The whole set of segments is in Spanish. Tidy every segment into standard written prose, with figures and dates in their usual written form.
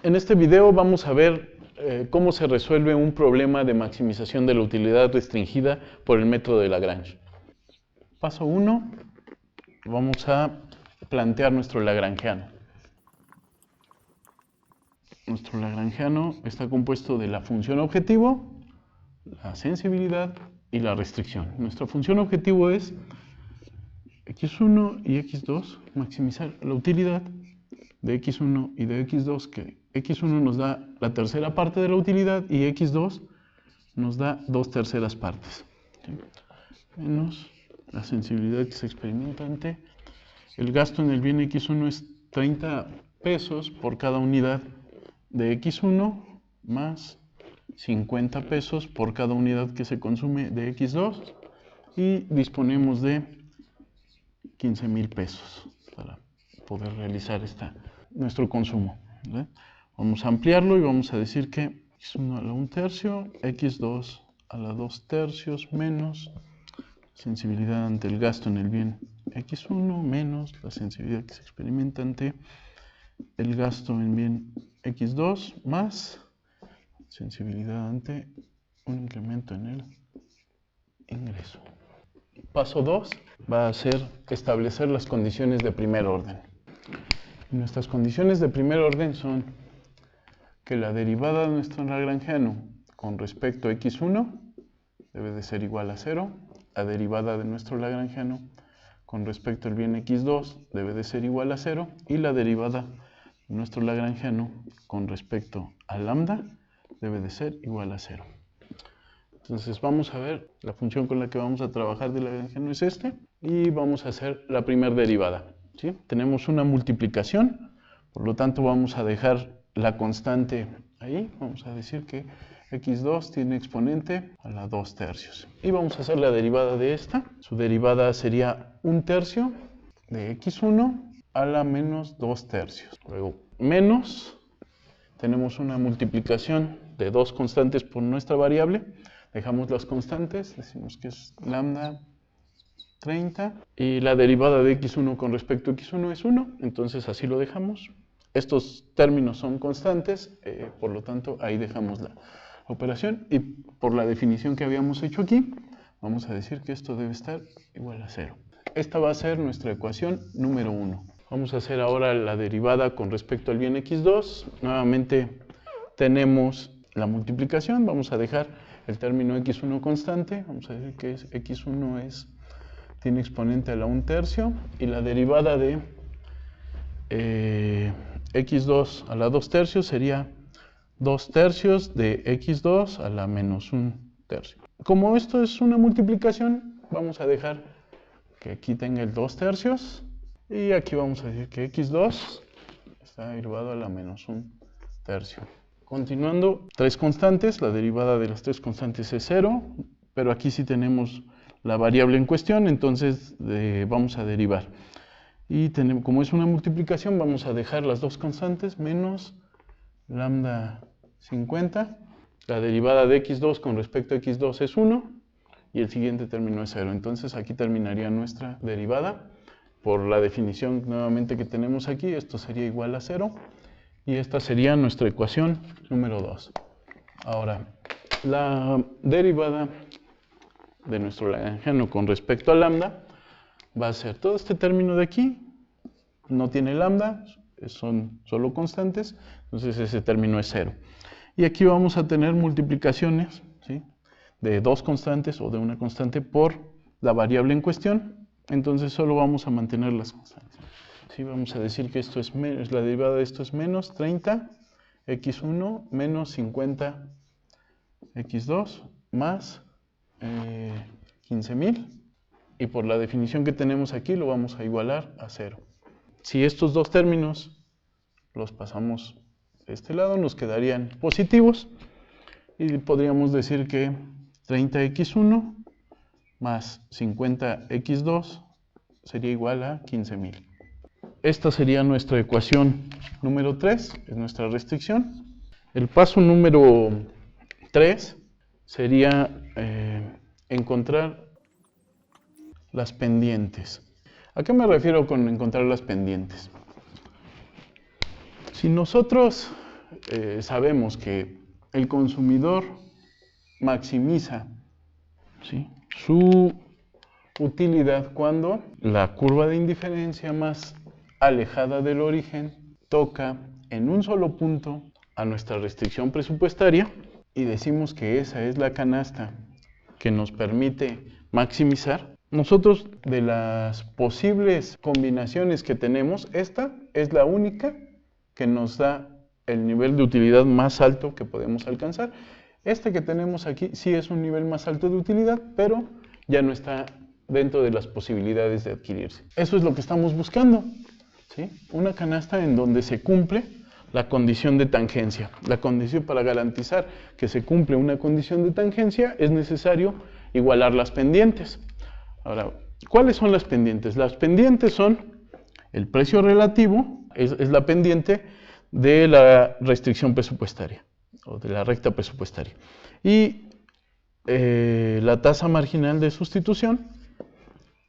En este video vamos a ver cómo se resuelve un problema de maximización de la utilidad restringida por el método de Lagrange. Paso 1, vamos a plantear nuestro lagrangiano. Nuestro lagrangiano está compuesto de la función objetivo, la sensibilidad y la restricción. Nuestra función objetivo es x1 y x2, maximizar la utilidad de x1 y de x2, que x1 nos da la tercera parte de la utilidad y x2 nos da 2/3 partes. ¿Sí? Menos la sensibilidad que se experimenta ante el gasto en el bien x1 es 30 pesos por cada unidad de x1 más 50 pesos por cada unidad que se consume de x2 y disponemos de 15,000 pesos para poder realizar nuestro consumo. ¿Ve? Vamos a ampliarlo y vamos a decir que x1 a la 1/3, x2 a la 2/3 menos sensibilidad ante el gasto en el bien x1 menos la sensibilidad que se experimenta ante el gasto en bien x2 más sensibilidad ante un incremento en el ingreso. Paso 2 va a ser establecer las condiciones de primer orden. Nuestras condiciones de primer orden son que la derivada de nuestro lagrangiano con respecto a x1 debe de ser igual a 0, la derivada de nuestro lagrangiano con respecto al bien x2 debe de ser igual a 0 y la derivada de nuestro lagrangiano con respecto a lambda debe de ser igual a 0. Entonces vamos a ver, la función con la que vamos a trabajar de lagrangiano es y vamos a hacer la primera derivada. ¿Sí? Tenemos una multiplicación, por lo tanto vamos a dejar la constante ahí, vamos a decir que x2 tiene exponente a la 2/3. Y vamos a hacer la derivada de esta, su derivada sería 1/3 de x1 a la menos 2/3. Luego menos, tenemos una multiplicación de dos constantes por nuestra variable, dejamos las constantes, decimos que es lambda 30 y la derivada de x1 con respecto a x1 es 1, entonces así lo dejamos. Estos términos son constantes, por lo tanto ahí dejamos la operación y por la definición que habíamos hecho aquí, vamos a decir que esto debe estar igual a 0. Esta va a ser nuestra ecuación número 1. Vamos a hacer ahora la derivada con respecto al bien x2. Nuevamente tenemos la multiplicación, vamos a dejar el término x1 constante, vamos a decir que x1 tiene exponente a la 1/3 y la derivada de x2 a la 2/3 sería 2/3 de x2 a la menos 1/3. Como esto es una multiplicación, vamos a dejar que aquí tenga el 2/3 y aquí vamos a decir que x2 está derivado a la menos 1/3. Continuando, tres constantes, la derivada de las tres constantes es 0, pero aquí sí tenemos la variable en cuestión, entonces vamos a derivar. Y como es una multiplicación, vamos a dejar las dos constantes menos lambda 50. La derivada de x2 con respecto a x2 es 1 y el siguiente término es 0. Entonces aquí terminaría nuestra derivada. Por la definición nuevamente que tenemos aquí, esto sería igual a 0 y esta sería nuestra ecuación número 2. Ahora, la derivada de nuestro lagrangiano con respecto a lambda va a ser todo este término de aquí, no tiene lambda, son solo constantes, entonces ese término es 0. Y aquí vamos a tener multiplicaciones, ¿sí?, de dos constantes o de una constante por la variable en cuestión, entonces solo vamos a mantener las constantes. ¿Sí? Vamos a decir que esto es menos, la derivada de esto es menos 30 x1 menos 50 x2 más 15,000 y por la definición que tenemos aquí lo vamos a igualar a 0. Si estos dos términos los pasamos de este lado nos quedarían positivos y podríamos decir que 30x1 más 50x2 sería igual a 15,000. Esta sería nuestra ecuación número 3, es nuestra restricción. El paso número 3 sería encontrar las pendientes. ¿A qué me refiero con encontrar las pendientes? Si nosotros sabemos que el consumidor maximiza, ¿sí?, su utilidad cuando la curva de indiferencia más alejada del origen toca en un solo punto a nuestra restricción presupuestaria y decimos que esa es la canasta que nos permite maximizar. Nosotros, de las posibles combinaciones que tenemos, esta es la única que nos da el nivel de utilidad más alto que podemos alcanzar. Este que tenemos aquí sí es un nivel más alto de utilidad, pero ya no está dentro de las posibilidades de adquirirse. Eso es lo que estamos buscando, ¿sí? Una canasta en donde se cumple la condición de tangencia. La condición para garantizar que se cumple una condición de tangencia es necesario igualar las pendientes. Ahora, ¿cuáles son las pendientes? Las pendientes son el precio relativo, es la pendiente de la restricción presupuestaria o de la recta presupuestaria. Y la tasa marginal de sustitución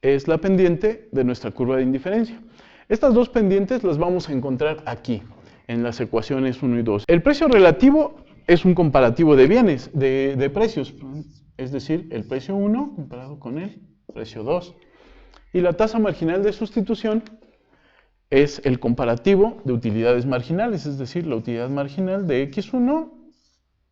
es la pendiente de nuestra curva de indiferencia. Estas dos pendientes las vamos a encontrar aquí, en las ecuaciones 1 y 2. El precio relativo es un comparativo de bienes, de precios, es decir, el precio 1 comparado con el precio 2. Y la tasa marginal de sustitución es el comparativo de utilidades marginales, es decir, la utilidad marginal de X1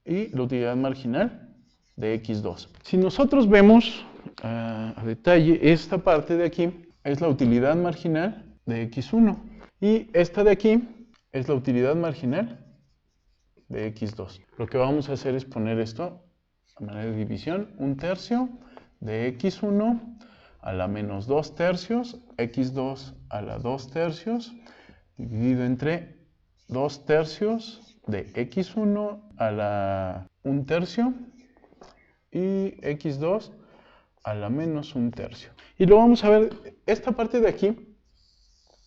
y la utilidad marginal de X2. Si nosotros vemos a detalle, esta parte de aquí es la utilidad marginal de X1 y esta de aquí es la utilidad marginal de X2. Lo que vamos a hacer es poner esto a manera de división, 1/3 de X1 a la menos 2/3, X2 a la 2/3, dividido entre 2/3 de X1 a la 1/3 y X2 a la menos 1/3. Y lo vamos a ver, esta parte de aquí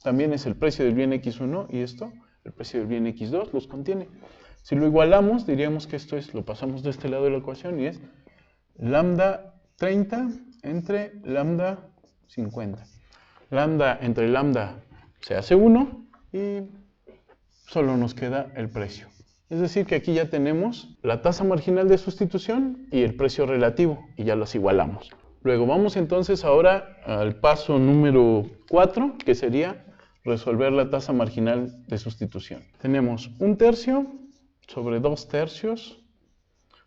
también es el precio del bien X1 y esto, el precio del bien X2, los contiene. Si lo igualamos, diríamos que esto es, lo pasamos de este lado de la ecuación y es lambda 30 entre lambda 50. Lambda entre lambda se hace 1 y solo nos queda el precio. Es decir, que aquí ya tenemos la tasa marginal de sustitución y el precio relativo y ya los igualamos. Luego vamos entonces ahora al paso número 4, que sería resolver la tasa marginal de sustitución. Tenemos 1/3 sobre 2/3.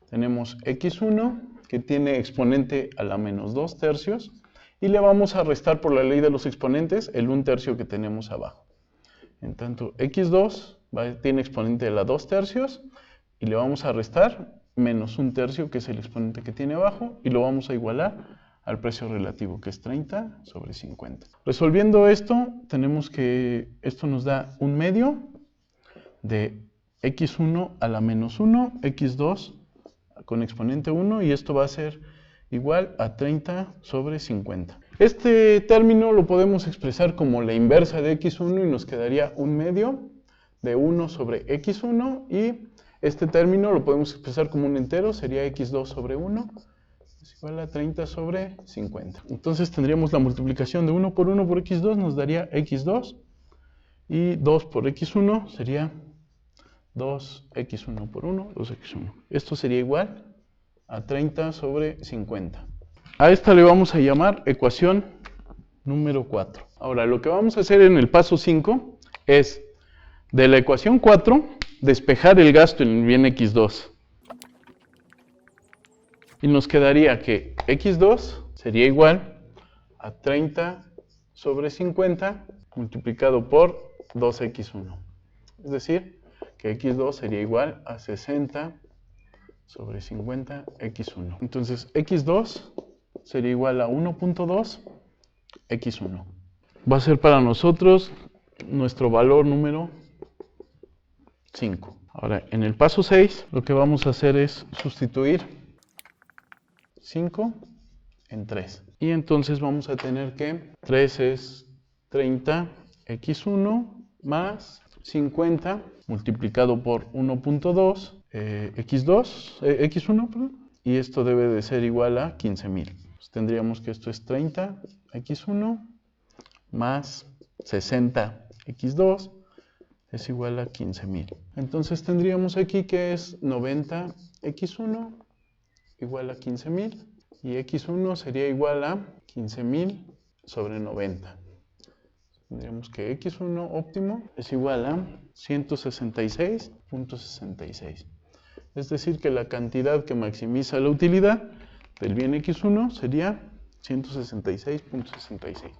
Tenemos X1 que tiene exponente a la menos 2/3 y le vamos a restar por la ley de los exponentes el 1/3 que tenemos abajo. En tanto, X2 tiene exponente a la 2/3 y le vamos a restar menos 1/3 que es el exponente que tiene abajo y lo vamos a igualar al precio relativo, que es 30 sobre 50. Resolviendo esto, tenemos que esto nos da 1/2 de X1 a la menos 1, X2 con exponente 1, y esto va a ser igual a 30 sobre 50. Este término lo podemos expresar como la inversa de X1 y nos quedaría 1/2 de 1 sobre X1, y este término lo podemos expresar como un entero, sería X2 sobre 1. Es igual a 30 sobre 50. Entonces tendríamos la multiplicación de 1 por X2, nos daría X2, y 2 por X1 sería 2X1 por 1, 2X1. Esto sería igual a 30 sobre 50. A esta le vamos a llamar ecuación número 4. Ahora, lo que vamos a hacer en el paso 5 es, de la ecuación 4, despejar el gasto en el bien X2. Y nos quedaría que X2 sería igual a 30 sobre 50 multiplicado por 2X1. Es decir, que X2 sería igual a 60 sobre 50 X1. Entonces, X2 sería igual a 1.2 X1. Va a ser para nosotros nuestro valor número 5. Ahora, en el paso 6, lo que vamos a hacer es sustituir 5 en 3. Y entonces vamos a tener que 3 es 30 X1 más 50 multiplicado por 1.2 X1, perdón, y esto debe de ser igual a 15,000. Pues tendríamos que esto es 30 X1 más 60 X2 es igual a 15.000. Entonces tendríamos aquí que es 90x1 igual a 15.000 y x1 sería igual a 15.000 sobre 90. Tendríamos que x1 óptimo es igual a 166.66. Es decir, que la cantidad que maximiza la utilidad del bien x1 sería 166.66.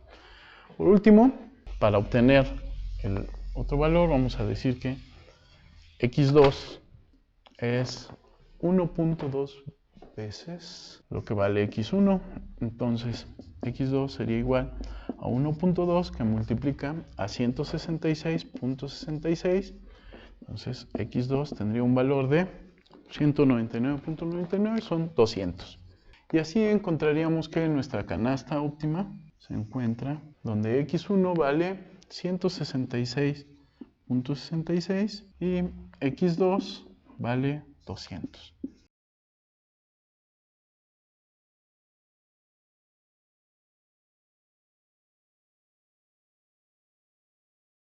Por último, para obtener el otro valor, vamos a decir que x2 es 1.2 veces lo que vale x1. Entonces, x2 sería igual a 1.2 que multiplica a 166.66. Entonces, x2 tendría un valor de 199.99, son 200. Y así encontraríamos que nuestra canasta óptima se encuentra donde x1 vale 166.66 y x2 vale 200.